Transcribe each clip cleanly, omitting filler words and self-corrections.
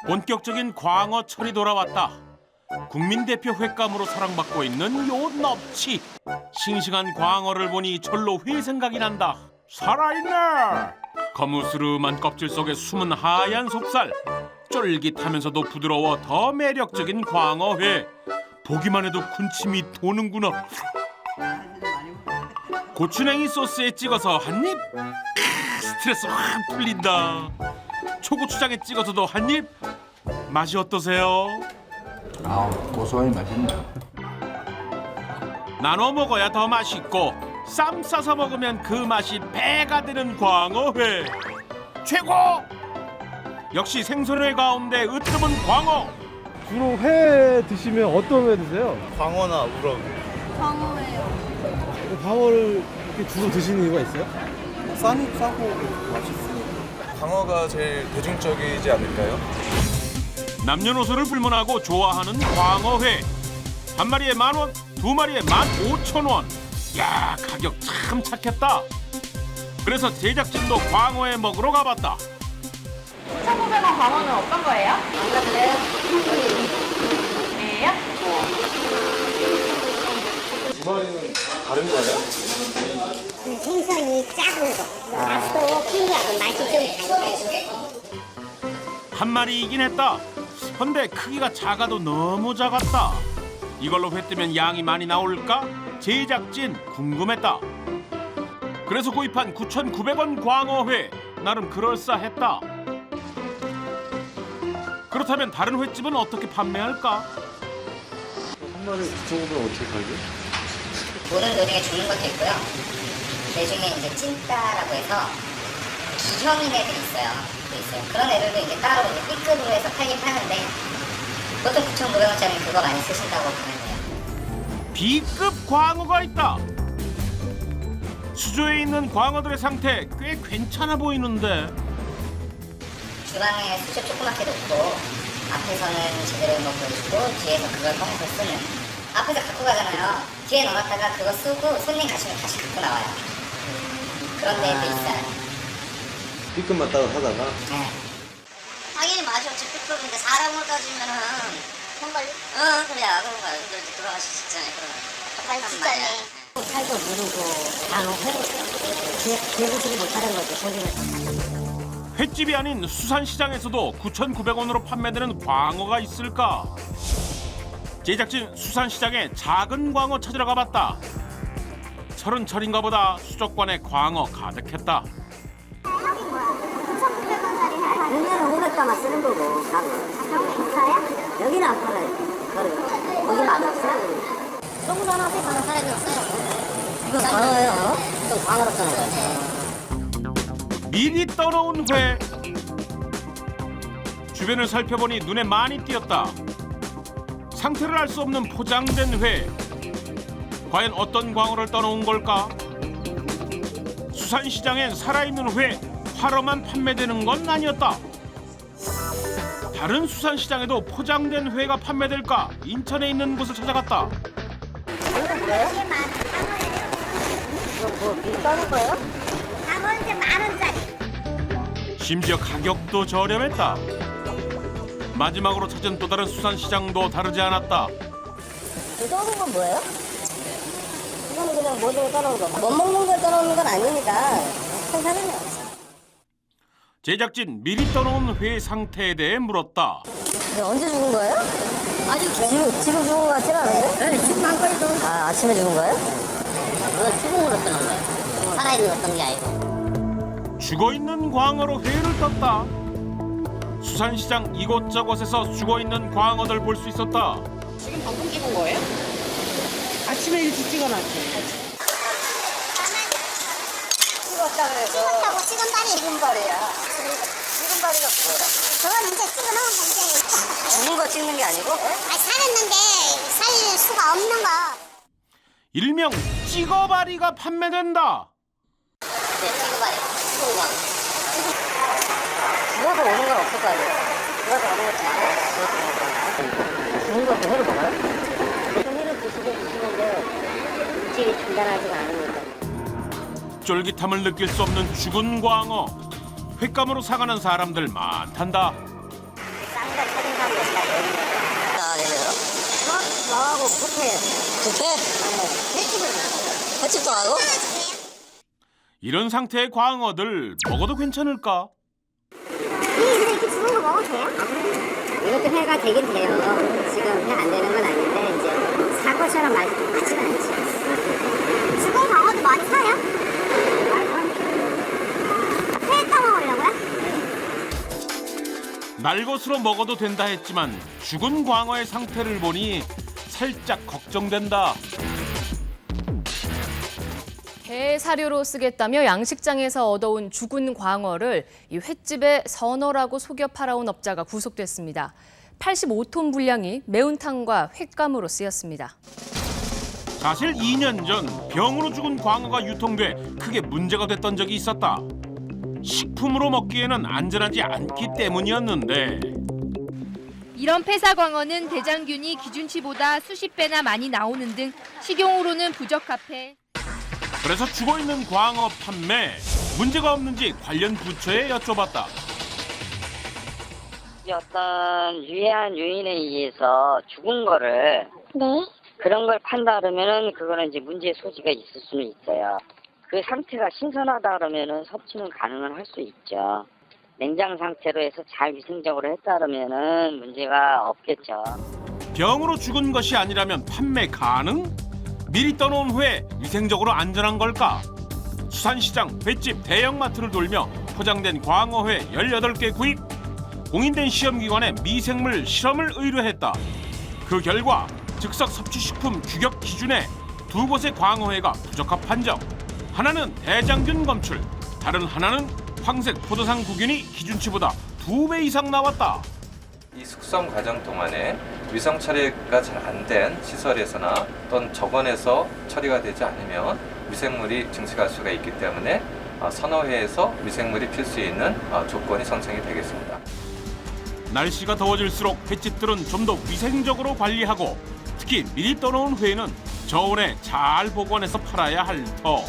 본격적인 광어철이 돌아왔다. 국민 대표 횟감으로 사랑받고 있는 요 넙치. 싱싱한 광어를 보니 절로 회 생각이 난다. 살아있네. 거무스름한 껍질 속에 숨은 하얀 속살. 쫄깃하면서도 부드러워 더 매력적인 광어회. 보기만 해도 군침이 도는구나. 고추냉이 소스에 찍어서 한 입. 스트레스 확 풀린다. 초고추장에 찍어서도 한 입. 맛이 어떠세요? 아, 고소하니 맛있네. 나눠 먹어야 더 맛있고 쌈 싸서 먹으면 그 맛이 배가 되는 광어회. 최고! 역시 생선회 가운데 으뜸은 광어. 주로 회 드시면 어떤 회 드세요? 광어나 우럭. 광어예요. 광어를 이렇게 주로 드시는 이유가 있어요? 싸고 맛있으니까. 광어가 제일 대중적이지 않을까요? 남녀노소를 불문하고 좋아하는 광어회. 한 마리에 10,000원, 두 마리에 15,000원. 야, 가격 참 착했다. 그래서 제작진도 광어회 먹으러 가봤다. 1,900원 광어는 어떤 거예요? 예요? 두 마리는 다른 거예요? 생선이 작은 거, 맛도 풍부하고 맛이 좀 달라요. 한 마리이긴 했다. 근데 크기가 작아도 너무 작았다. 이걸로 회 뜨면 양이 많이 나올까? 제작진 궁금했다. 그래서 구입한 9,900원 광어회. 나름 그럴싸했다. 그렇다면 다른 횟집은 어떻게 판매할까? 한 마리 9,500원 어떻게 팔게? 모든 요리에 주는 것도 있고요. 그 중에 이제 찐따라고 해서 기형인 애들이 있어요. 그런 애들도 이제 따로 이제 B급으로 해서 팔긴 파는데 보통 9,900원짜리 그거 많이 쓰신다고 보는데요. B급 광어가 있다. 수조에 있는 광어들의 상태 꽤 괜찮아 보이는데 주방에 수저 조그맣게 놓고 앞에서는 제대로 뭐 보여주고 뒤에서 그걸 꺼내서 쓰는. 앞에서 갖고 가잖아요. 뒤에 넣어놨다가 그거 쓰고 손님 가시면 다시 갖고 나와요. 그런 데도 있어요. B급만 따로 사다가 네. 당연히 맛이 없지. B급인데 사람으로 따지면은 정말요? 그래요. 그런 거야. 근데 돌아가셨잖아요. 그러면 진짜네. 살도 누르고 간혹 배부지를 못하는 거지. 고기를. 횟집이 아닌 수산시장에서도 9,900원으로 판매되는 광어가 있을까? 제작진 수산시장에 작은 광어 찾으러 가봤다. 철은철인가 보다 수족관에 광어 가득했다. 1년에 500가마 쓰는 거고, 가고. 여기는 안 팔아요. 거기 맛없어요. 너무 하나 하는 사람이 없어요. 이거 광어예요. 또 광어로 쓰는 거예요. 미리 떠놓은 회. 주변을 살펴보니 눈에 많이 띄었다. 상태를 알 수 없는 포장된 회. 과연 어떤 광어를 떠놓은 걸까? 수산시장엔 살아있는 회, 화로만 판매되는 건 아니었다. 다른 수산시장에도 포장된 회가 판매될까? 인천에 있는 곳을 찾아갔다. 뭐 비싸는 거예요? 장어 이제 10,000원짜리. 심지어 가격도 저렴했다. 마지막으로 찾은 또 다른 수산시장도 다르지 않았다. 이 떠놓은 건 뭐예요? 이거는 그냥 모든 거 떠놓은 거. 못 먹는 걸 떠놓는 건 아니니까. 상관은 없어. 제작진 미리 떠놓은 회 상태에 대해 물었다. 언제 죽은 거예요? 아직 지금 죽은 거 같진 않은데? 네, 지금 한 거리도. 아, 아침에 죽은 거예요? 그건 죽음으로 떠는 거예요. 살아있는 거 떴던 게 아니고. 죽어있는 광어로 회를 떴다. 수산시장 이곳저곳에서 죽어있는 광어들 볼 수 있었다. 지금 방금 찍은 거예요? 아침에 일찍 찍어놨지. 찍었다고 찍은 발이 찍은 발이야. 찍은 발이가 뭐야? 그건 이제 찍어놓은 건데. 죽은 거 찍는 게 아니고? 아, 살았는데 살릴 수가 없는 거. 일명 찍어바리가 판매된다. 네, 찍은 발이. 죽은 거. 죽어서 오는 건 없을 거 아니에요? 죽어서 오는 것도 많아요. 죽은 것도 회를 먹어요? 회를 드시는데 일찍이 중단하지가 않으니까. 쫄깃함을 느낄 수 없는 죽은 광어. 횟감으로 사가는 사람들 많단다. 싼 거 나하고 부패. 횟집도 하고? 이런 상태의 광어들 먹어도 괜찮을까? 이렇게 죽은 거 먹어도 돼요? 이것도 회가 되긴 돼요. 지금 회 안 되는 건 아닌데 이제 사고처럼 맛있진 않지. 죽은 광어도 많이 사요? 회 떠먹으려고요? 날것으로 먹어도 된다 했지만 죽은 광어의 상태를 보니 살짝 걱정된다. 게 사료로 쓰겠다며 양식장에서 얻어온 죽은 광어를 이 횟집에 선어라고 속여 팔아온 업자가 구속됐습니다. 85톤 분량이 매운탕과 횟감으로 쓰였습니다. 사실 2년 전 병으로 죽은 광어가 유통돼 크게 문제가 됐던 적이 있었다. 식품으로 먹기에는 안전하지 않기 때문이었는데 이런 폐사광어는 대장균이 기준치보다 수십 배나 많이 나오는 등 식용으로는 부적합해 그래서 죽어있는 광어 판매 문제가 없는지 관련 부처에 여쭤봤다. 어떤 유해한 요인에 의해서 죽은 거를 그런 걸 판다 그러면은 그거는 이제 문제의 소지가 있을 수는 있어요. 그 상태가 신선하다 그러면은 섭취는 가능은 할 수 있죠. 냉장 상태로 해서 잘 위생적으로 했다 그러면은 문제가 없겠죠. 병으로 죽은 것이 아니라면 판매 가능? 미리 떠놓은 후에 위생적으로 안전한 걸까? 수산시장, 횟집, 대형마트를 돌며 포장된 광어회 18개 구입. 공인된 시험기관에 미생물 실험을 의뢰했다. 그 결과 즉석 섭취식품 규격 기준에 2곳의 광어회가 부적합 판정. 하나는 대장균 검출, 다른 하나는 황색 포도상 구균이 기준치보다 2배 이상 나왔다. 이 숙성 과정 동안에 위생 처리가 잘 안 된 시설에서나 또는 저건에서 처리가 되지 않으면 미생물이 증식할 수가 있기 때문에 선어회에서 미생물이 필 수 있는 조건이 선정이 되겠습니다. 날씨가 더워질수록 횟집들은 좀 더 위생적으로 관리하고 특히 미리 떠놓은 회는 저온에 잘 보관해서 팔아야 할 터.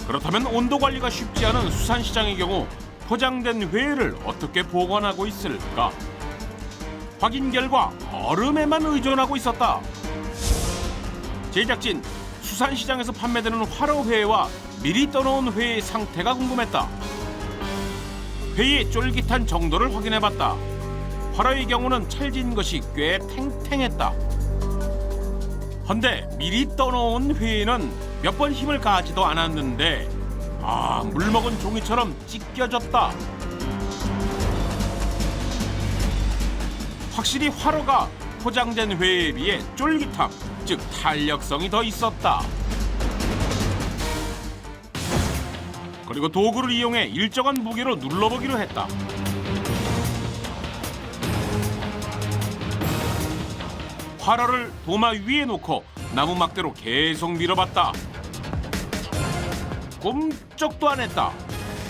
그렇다면 온도 관리가 쉽지 않은 수산시장의 경우 포장된 회를 어떻게 보관하고 있을까? 확인 결과 얼음에만 의존하고 있었다. 제작진, 수산시장에서 판매되는 화로회와 미리 떠놓은 회의 상태가 궁금했다. 회의 쫄깃한 정도를 확인해봤다. 화로의 경우는 찰진 것이 꽤 탱탱했다. 헌데 미리 떠놓은 회에는 몇 번 힘을 가하지도 않았는데 물 먹은 종이처럼 찢겨졌다. 확실히 화로가 포장된 회에 비해 쫄깃함, 즉 탄력성이 더 있었다. 그리고 도구를 이용해 일정한 무게로 눌러보기로 했다. 화로를 도마 위에 놓고 나무 막대로 계속 밀어봤다. 꼼짝도 안 했다.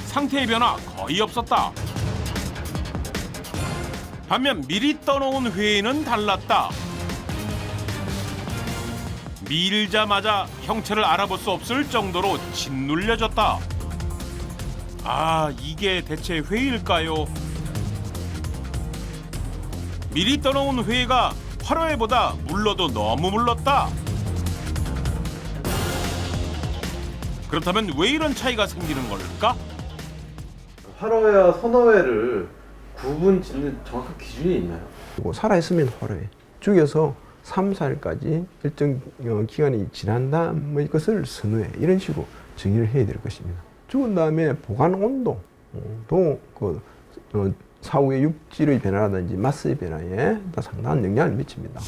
상태의 변화 거의 없었다. 반면 미리 떠놓은 회는 달랐다. 밀자마자 형체를 알아볼 수 없을 정도로 짓눌려졌다. 이게 대체 회일까요? 미리 떠놓은 회가 화로회보다 물러도 너무 물렀다. 그렇다면 왜 이런 차이가 생기는 걸까? 화로회와 선어회를 구분 짓는 정확한 기준이 있나요? 살아있으면 화로회, 죽여서 3, 4일까지 일정 기간이 지난 다음 이것을 선어회 이런 식으로 정의를 해야 될 것입니다. 죽은 다음에 보관 온도도 사후의 육질의 변화라든지 맛의 변화에 상당한 영향을 미칩니다.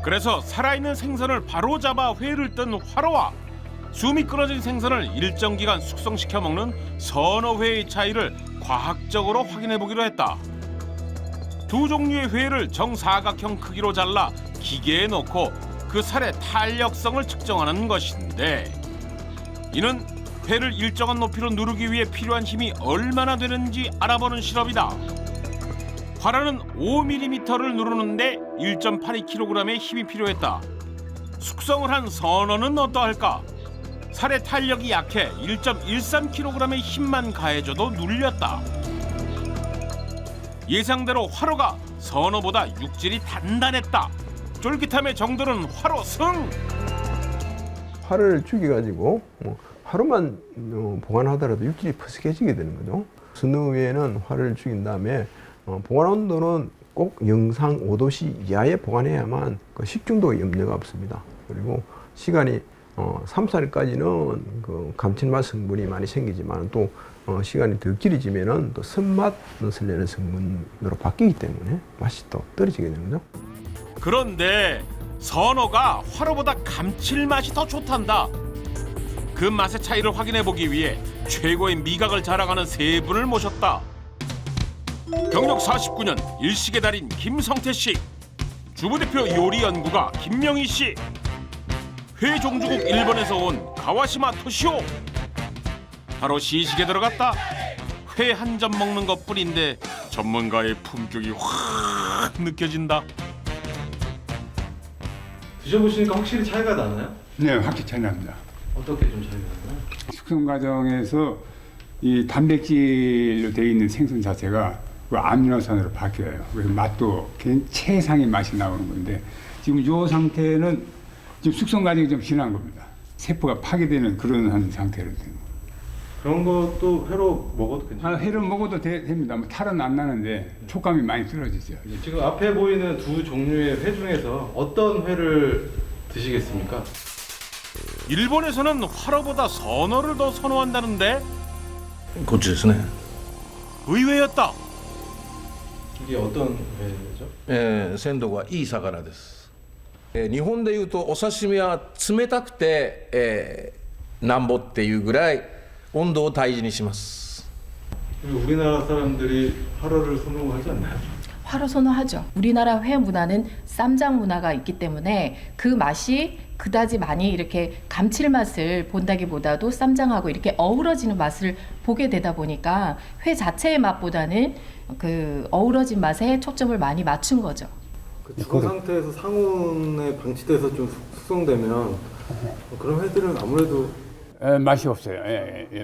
그래서 살아있는 생선을 바로 잡아 회를 뜬 화로와 숨이 끊어진 생선을 일정 기간 숙성시켜 먹는 선어회의 차이를 과학적으로 확인해 보기로 했다. 두 종류의 회를 정사각형 크기로 잘라 기계에 넣고 그 살의 탄력성을 측정하는 것인데 이는 회를 일정한 높이로 누르기 위해 필요한 힘이 얼마나 되는지 알아보는 실험이다. 화로는 5mm를 누르는데 1.82kg의 힘이 필요했다. 숙성을 한 선어는 어떠할까? 살의 탄력이 약해 1.13kg의 힘만 가해져도 눌렸다. 예상대로 화로가 선어보다 육질이 단단했다. 쫄깃함의 정도는 화로 승. 화를 죽여가지고 하루만 보관하더라도 육질이 퍼석해지게 되는 거죠. 선어회는 화를 죽인 다음에 보관 온도는 꼭 영상 5도씨 이하에 보관해야만 그 식중독 염려가 없습니다. 그리고 시간이 3살까지는 그 감칠맛 성분이 많이 생기지만 또 시간이 더 길어지면은 또 쓴맛을 내는 성분으로 바뀌기 때문에 맛이 또 떨어지게 되는 거죠. 그런데 선어가 화로보다 감칠맛이 더 좋단다. 그 맛의 차이를 확인해 보기 위해 최고의 미각을 자랑하는 세 분을 모셨다. 경력 49년 일식의 달인 김성태 씨, 주부대표 요리연구가 김명희 씨, 회 종주국 일본에서 온 가와시마 토시오. 바로 시식에 들어갔다. 회 한 점 먹는 것뿐인데 전문가의 품격이 확 느껴진다. 드셔보시니까 확실히 차이가 나나요? 네, 확실히 차이 납니다. 어떻게 좀 차이가 나나요? 숙성 과정에서 이 단백질로 되어 있는 생선 자체가 그 아미노산으로 바뀌어요. 그래서 맛도 최상의 맛이 나오는 건데 지금 이 상태는 지금 숙성 과정이 좀 지난 겁니다. 세포가 파괴되는 그런 한 상태로 되는 거예요. 그런 것도 회로 먹어도 괜찮아요? 회로 먹어도 됩니다. 뭐 탈은 안 나는데 촉감이 많이 떨어지죠. 지금 앞에 보이는 두 종류의 회 중에서 어떤 회를 드시겠습니까? 일본에서는 화로보다 선어를 더 선호한다는데 こっちですね。 의외였다. 이게 어떤 회죠?鮮度がいい魚です。日本でいうとお刺身は冷たくて、なんぼっていうぐらい温度を大事にします。 우리나라 사람들이 화로를 선호하지 않나요? 화로 선호하죠. 우리나라 회 문화는 쌈장 문화가 있기 때문에 그 맛이 그다지 많이 이렇게 감칠맛을 본다기보다도 쌈장하고 이렇게 어우러지는 맛을 보게 되다 보니까 회 자체의 맛보다는 그 어우러진 맛에 초점을 많이 맞춘 거죠. 그 죽은 상태에서 상온에 방치돼서 좀 숙성되면 그런 회들은 아무래도 맛이 없어요.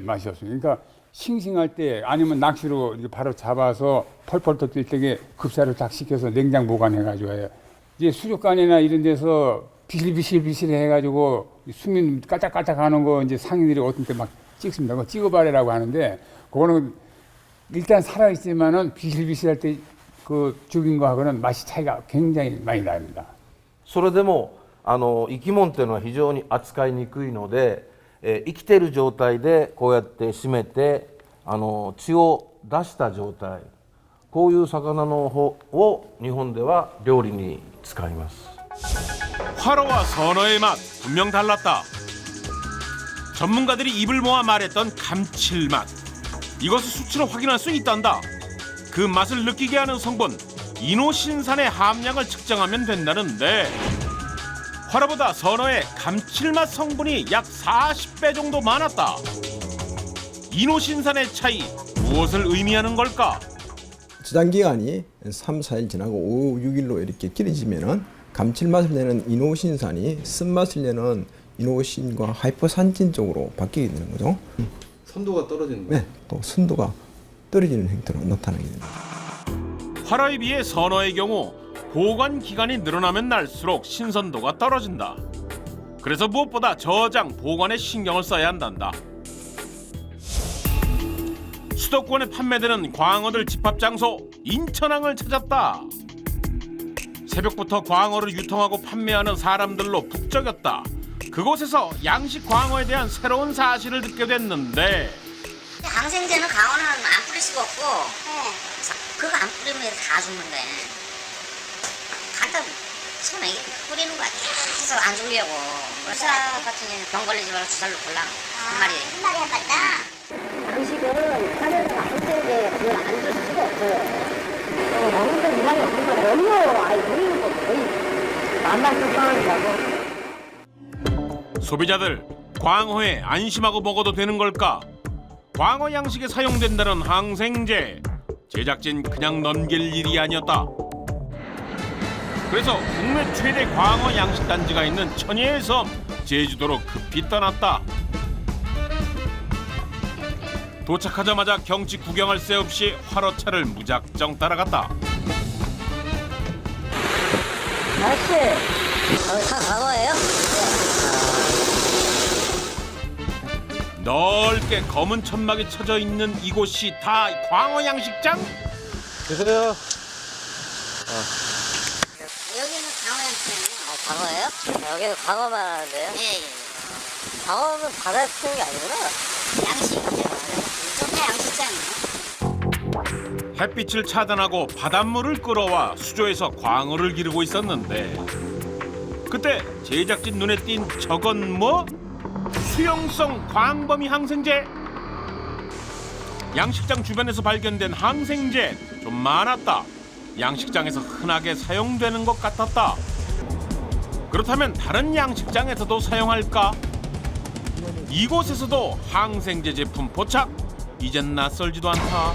맛이 없어요. 그러니까 싱싱할 때 아니면 낚시로 바로 잡아서 펄펄 뜰 때에 급사를 딱 시켜서 냉장 보관해가지고 해요. 이제 수족관이나 이런 데서 비실비실 해가지고 수민 까짝까짝하는 거 이제 상인들이 어떤 때 막 찍습니다. 그거 찍어바래라고 하는데 그거는 일단 살아있지만은 비실비실할 때 그 죽인 거하고는 맛이 차이가 굉장히 많이 납니다. それでも生き物っていうのは非常に扱いにくいので、生きてる状態でこうやって締めて血を出した状態、こういう魚の方を日本では料理に使います。 화로와 선어의 맛 분명 달랐다. 전문가들이 입을 모아 말했던 감칠맛. 이것을 수치로 확인할 수 있단다. 그 맛을 느끼게 하는 성분 이노신산의 함량을 측정하면 된다는데 화로보다 선어의 감칠맛 성분이 약 40배 정도 많았다. 이노신산의 차이 무엇을 의미하는 걸까? 저장 기간이 3, 4일 지나고 5, 6일로 이렇게 길어지면은 감칠맛을 내는 이노신산이 쓴맛을 내는 이노신과 하이퍼산진 쪽으로 바뀌게 되는 거죠. 선도가 떨어지는 거예요? 네, 또 선도가 떨어지는 형태로 나타나게 됩니다. 화로에 비해 선어의 경우 보관 기간이 늘어나면 날수록 신선도가 떨어진다. 그래서 무엇보다 저장, 보관에 신경을 써야 한단다. 수도권에 판매되는 광어들 집합 장소 인천항을 찾았다. 새벽부터 광어를 유통하고 판매하는 사람들로 북적였다. 그곳에서 양식 광어에 대한 새로운 사실을 듣게 됐는데 항생제는 강어는 안 뿌릴 수가 없고 그거 안 뿌리면 다 죽는데 갖다 손에 뿌리는 거야. 계속 안 죽려고. 의사 같은 경우는 병 걸리지 말고 주사를 골라 한 마리. 한 마리 한 마리다. 음식은 사료는 항생제 그걸 안 줄 수가 없어요. 먹는 이상이 없는 거 너무 아예 보이는 거 거의 만만한 상황이라고. 소비자들 광어에 안심하고 먹어도 되는 걸까? 광어 양식에 사용된다는 항생제 제작진 그냥 넘길 일이 아니었다. 그래서 국내 최대 광어 양식 단지가 있는 천혜의 섬 제주도로 급히 떠났다. 도착하자마자 경치 구경할 새 없이 화로차를 무작정 따라갔다. 아저씨, 다 광어예요? 넓게 검은 천막이 쳐져 있는 이곳이 다 광어 양식장? 계세요? 여기는 광어 양식장이에요. 아, 광어예요? 여기는 광어만 하는데요? 예. 광어는 바다에 키우는 게 아니구나. 양식이죠. 저 양식장이에요. 햇빛을 차단하고 바닷물을 끌어와 수조에서 광어를 기르고 있었는데 그때 제작진 눈에 띈 저건 뭐? 수용성 광범위 항생제? 양식장 주변에서 발견된 항생제 좀 많았다. 양식장에서 흔하게 사용되는 것 같았다. 그렇다면 다른 양식장에서도 사용할까? 이곳에서도 항생제 제품 포착? 이젠 낯설지도 않다.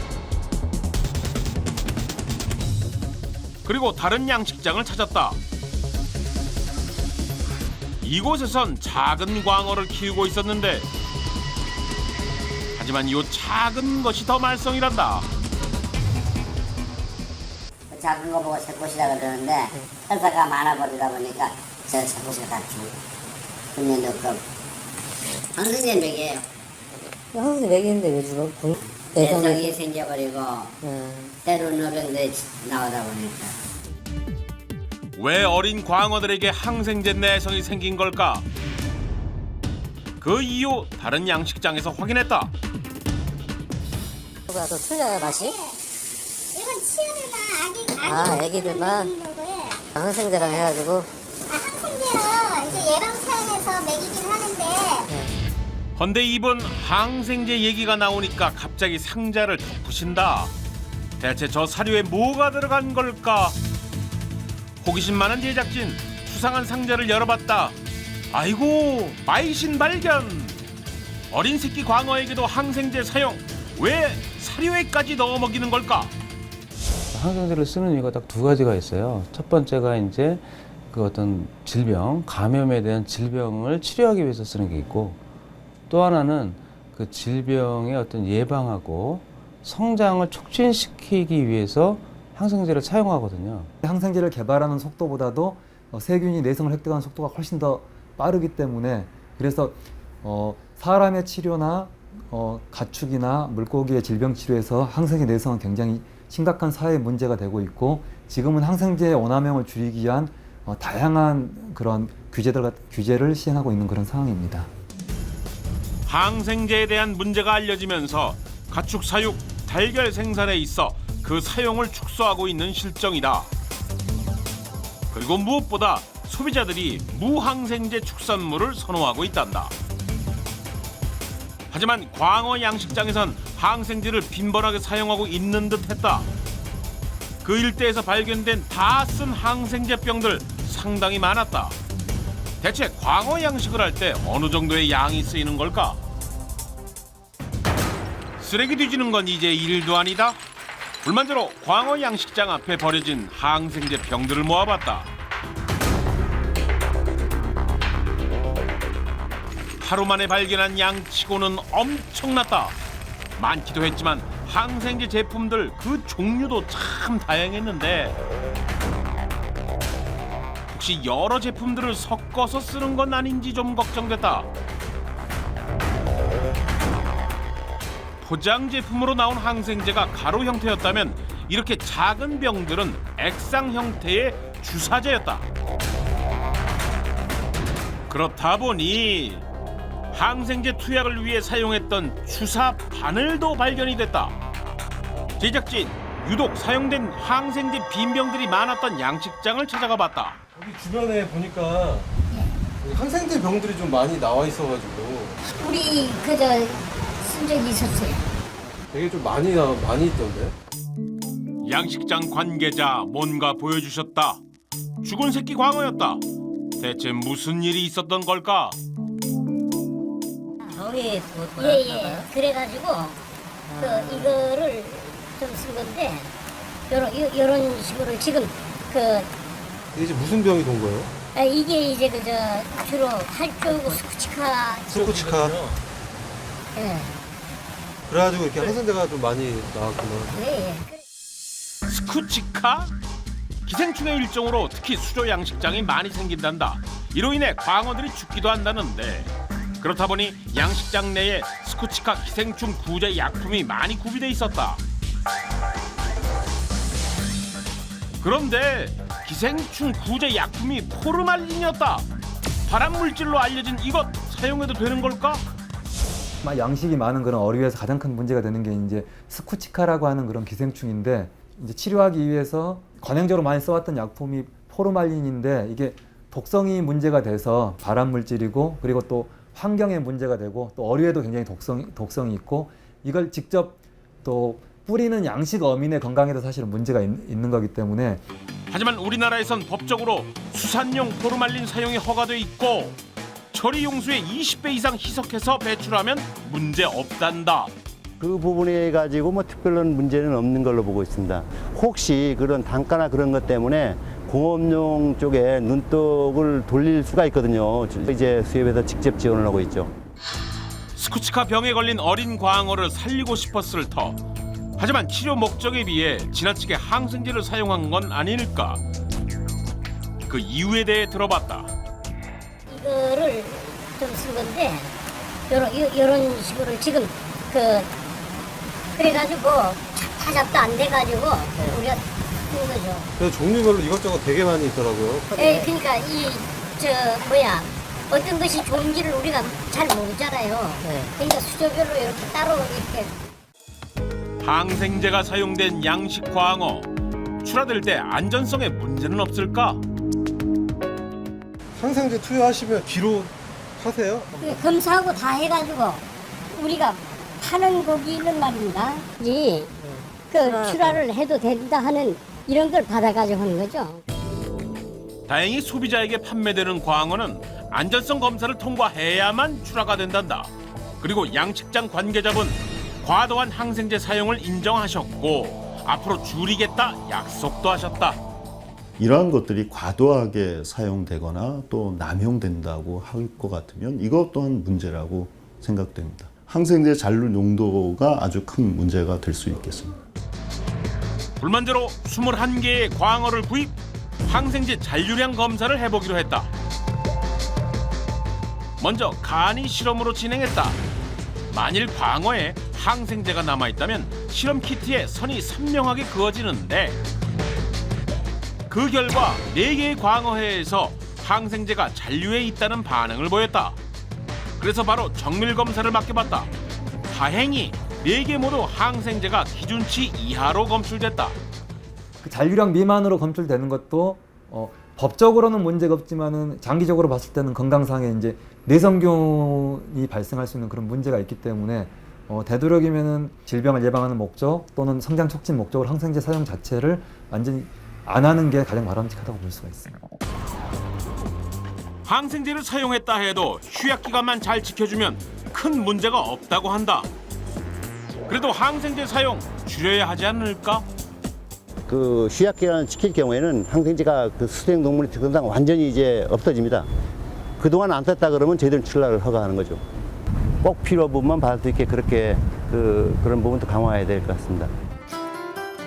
그리고 다른 양식장을 찾았다. 이곳에선 작은 광어를 키우고 있었는데 하지만 이 작은 것이 더 말썽이란다. 작은 거 보고 새 꽃이라 그러는데 회사가 많아버리다 보니까 제 꽃을 다 죽는 적도 항생제 맥이에요. 항생제 먹이는데 왜 죽어? 내성이 생겨버리고 때로는 어병들이 나오다 보니까. 왜 어린 광어들에게 항생제 내성이 생긴 걸까? 그 이유 다른 양식장에서 확인했다. 뭐가 더 틀려요, 맛이? 이건 치어리나 아, 애기들만 항생제랑 해가지고. 항생제로 이제 예방 차원에서 먹이긴 하는데 헌데 이번 항생제 얘기가 나오니까 갑자기 상자를 덮으신다. 대체 저 사료에 뭐가 들어간 걸까? 호기심 많은 제작진 수상한 상자를 열어봤다. 아이고, 마이신 발견. 어린 새끼 광어에게도 항생제 사용. 왜 사료에까지 넣어 먹이는 걸까? 항생제를 쓰는 이유가 딱 두 가지가 있어요. 첫 번째가 이제 그 어떤 질병, 감염에 대한 질병을 치료하기 위해서 쓰는 게 있고, 또 하나는 그 질병의 어떤 예방하고 성장을 촉진시키기 위해서 항생제를 사용하거든요. 항생제를 개발하는 속도보다도 세균이 내성을 획득하는 속도가 훨씬 더 빠르기 때문에 그래서 사람의 치료나 가축이나 물고기의 질병 치료에서 항생제 내성은 굉장히 심각한 사회 문제가 되고 있고 지금은 항생제 오남용을 줄이기 위한 다양한 그런 규제를 시행하고 있는 그런 상황입니다. 항생제에 대한 문제가 알려지면서 가축 사육, 달걀 생산에 있어 그 사용을 축소하고 있는 실정이다. 그리고 무엇보다 소비자들이 무항생제 축산물을 선호하고 있단다. 하지만 광어 양식장에선 항생제를 빈번하게 사용하고 있는 듯했다. 그 일대에서 발견된 다 쓴 항생제 병들 상당히 많았다. 대체 광어 양식을 할 때 어느 정도의 양이 쓰이는 걸까? 쓰레기 뒤지는 건 이제 일도 아니다. 불만대로 광어 양식장 앞에 버려진 항생제 병들을 모아봤다. 하루 만에 발견한 양치고는 엄청났다. 많기도 했지만 항생제 제품들 그 종류도 참 다양했는데 혹시 여러 제품들을 섞어서 쓰는 건 아닌지 좀 걱정됐다. 포장 제품으로 나온 항생제가 가루 형태였다면 이렇게 작은 병들은 액상 형태의 주사제였다. 그렇다 보니 항생제 투약을 위해 사용했던 주사 바늘도 발견이 됐다. 제작진 유독 사용된 항생제 빈병들이 많았던 양식장을 찾아가 봤다. 여기 주변에 보니까 항생제 병들이 좀 많이 나와 있어가지고 우리 그저 쓴 적이 있었어요. 되게 좀 많이 있던데. 양식장 관계자 뭔가 보여주셨다. 죽은 새끼 광어였다. 대체 무슨 일이 있었던 걸까? 병이 예예. 그래가지고 그 이거를 좀 쓴 건데 요런 식으로 지금 이게 이제 무슨 병이 돈 거예요? 이게 이제 그저 주로 활주고 스쿠치카. 예. 그래가지고 이렇게 항생제가 좀 많이 나왔구나. 예. 스쿠치카? 기생충의 일종으로 특히 수조 양식장이 많이 생긴단다. 이로 인해 광어들이 죽기도 한다는데 그렇다 보니 양식장 내에 스쿠치카 기생충 구제 약품이 많이 구비돼 있었다. 그런데 기생충 구제 약품이 포르말린이었다. 발암 물질로 알려진 이것 사용해도 되는 걸까? 양식이 많은 그런 어류에서 가장 큰 문제가 되는 게 이제 스쿠치카라고 하는 그런 기생충인데 이제 치료하기 위해서 관행적으로 많이 써왔던 약품이 포르말린인데 이게 독성이 문제가 돼서 발암 물질이고 그리고 또 환경에 문제가 되고 또 어류에도 굉장히 독성이 있고 이걸 직접 또 뿌리는 양식 어민의 건강에도 사실은 문제가 있는 거기 때문에 하지만 우리나라에선 법적으로 수산용 포르말린 사용이 허가돼 있고 처리 용수의 20배 이상 희석해서 배출하면 문제 없단다. 그 부분에 가지고 뭐 특별한 문제는 없는 걸로 보고 있습니다. 혹시 그런 단가나 그런 것 때문에 공업용 쪽에 눈독을 돌릴 수가 있거든요. 이제 수협에서 직접 지원을 하고 있죠. 스쿠치카 병에 걸린 어린 광어를 살리고 싶었을 터. 하지만 치료 목적에 비해 지나치게 항생제를 사용한 건 아닐까. 그 이유에 대해 들어봤다. 이거를 좀 쓴 건데 요런 식으로 지금 그래가지고 타잡도 안 돼가지고 우리가 쓴 거죠. 그래서 종류별로 이것저것 되게 많이 있더라고요. 예, 그러니까 어떤 것이 좋은지를 우리가 잘 모르잖아요. 그러니까 수조별로 이렇게 따로 이렇게. 항생제가 사용된 양식 광어. 출하될 때 안전성에 문제는 없을까? 항생제 투여하시면 뒤로 하세요? 검사하고 다 해가지고 우리가 파는 고기는 말입니다. 출하를 해도 된다 하는 이런 걸 받아가지고 하는 거죠. 다행히 소비자에게 판매되는 광어는 안전성 검사를 통과해야만 출하가 된단다. 그리고 양식장 관계자분 과도한 항생제 사용을 인정하셨고 앞으로 줄이겠다 약속도 하셨다. 이러한 것들이 과도하게 사용되거나 또 남용된다고 할 것 같으면 이것 또한 문제라고 생각됩니다. 항생제 잔류 농도가 아주 큰 문제가 될 수 있겠습니다. 불만제로 21개의 광어를 구입, 항생제 잔류량 검사를 해보기로 했다. 먼저 간이 실험으로 진행했다. 만일 광어에 항생제가 남아있다면 실험 키트에 선이 선명하게 그어지는데 그 결과 4개의 광어회에서 항생제가 잔류해 있다는 반응을 보였다. 그래서 바로 정밀 검사를 맡겨봤다. 다행히 4개 모두 항생제가 기준치 이하로 검출됐다. 그 잔류량 미만으로 검출되는 것도 법적으로는 문제가 없지만은 장기적으로 봤을 때는 건강상에 이제 내성균이 발생할 수 있는 그런 문제가 있기 때문에 되도록이면은 질병을 예방하는 목적 또는 성장 촉진 목적으로 항생제 사용 자체를 완전히 안 하는 게 가장 바람직하다고 볼 수가 있습니다. 항생제를 사용했다 해도 휴약 기간만 잘 지켜주면 큰 문제가 없다고 한다. 그래도 항생제 사용 줄여야 하지 않을까? 그 휴약 기간을 지킬 경우에는 항생제가 그 수생 동물의 특성상 완전히 이제 없어집니다. 그동안 안 썼다 그러면 저희들은 출하를 허가하는 거죠. 꼭 필요한 부분만 받을 수 있게 그렇게 그런 부분도 강화해야 될 것 같습니다.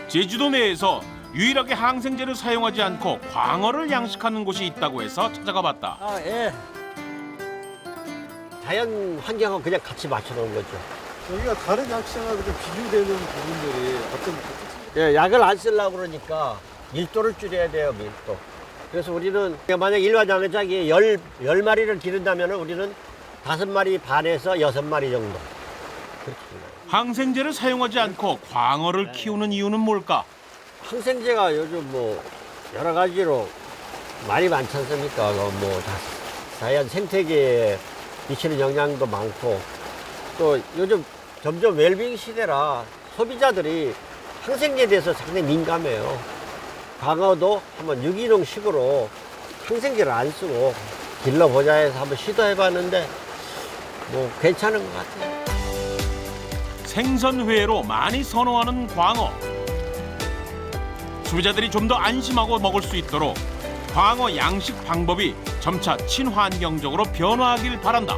제주도 내에서 유일하게 항생제를 사용하지 않고 광어를 양식하는 곳이 있다고 해서 찾아가 봤다. 예. 자연 환경하고 그냥 같이 맞춰놓은 거죠. 여기가 다른 약식하고 좀 비교되는 부분들이 어떤 예, 약을 안 쓰려고 그러니까 밀도를 줄여야 돼요, 밀도. 그래서 우리는 만약 일반 양식장이 10마리를 기른다면 우리는 5마리 반에서 6마리 정도. 항생제를 사용하지 않고 광어를 키우는 이유는 뭘까? 항생제가 요즘 뭐 여러 가지로 많이 많지 않습니까? 뭐 자연 생태계에 미치는 영향도 많고 또 요즘 점점 웰빙 시대라 소비자들이 항생제에 대해서 상당히 민감해요. 광어도 한번 유기농식으로 항생제를 안 쓰고 길러보자 해서 한번 시도해봤는데 뭐 괜찮은 것 같아요. 생선회로 많이 선호하는 광어. 소비자들이 좀 더 안심하고 먹을 수 있도록 광어 양식 방법이 점차 친환경적으로 변화하길 바란다.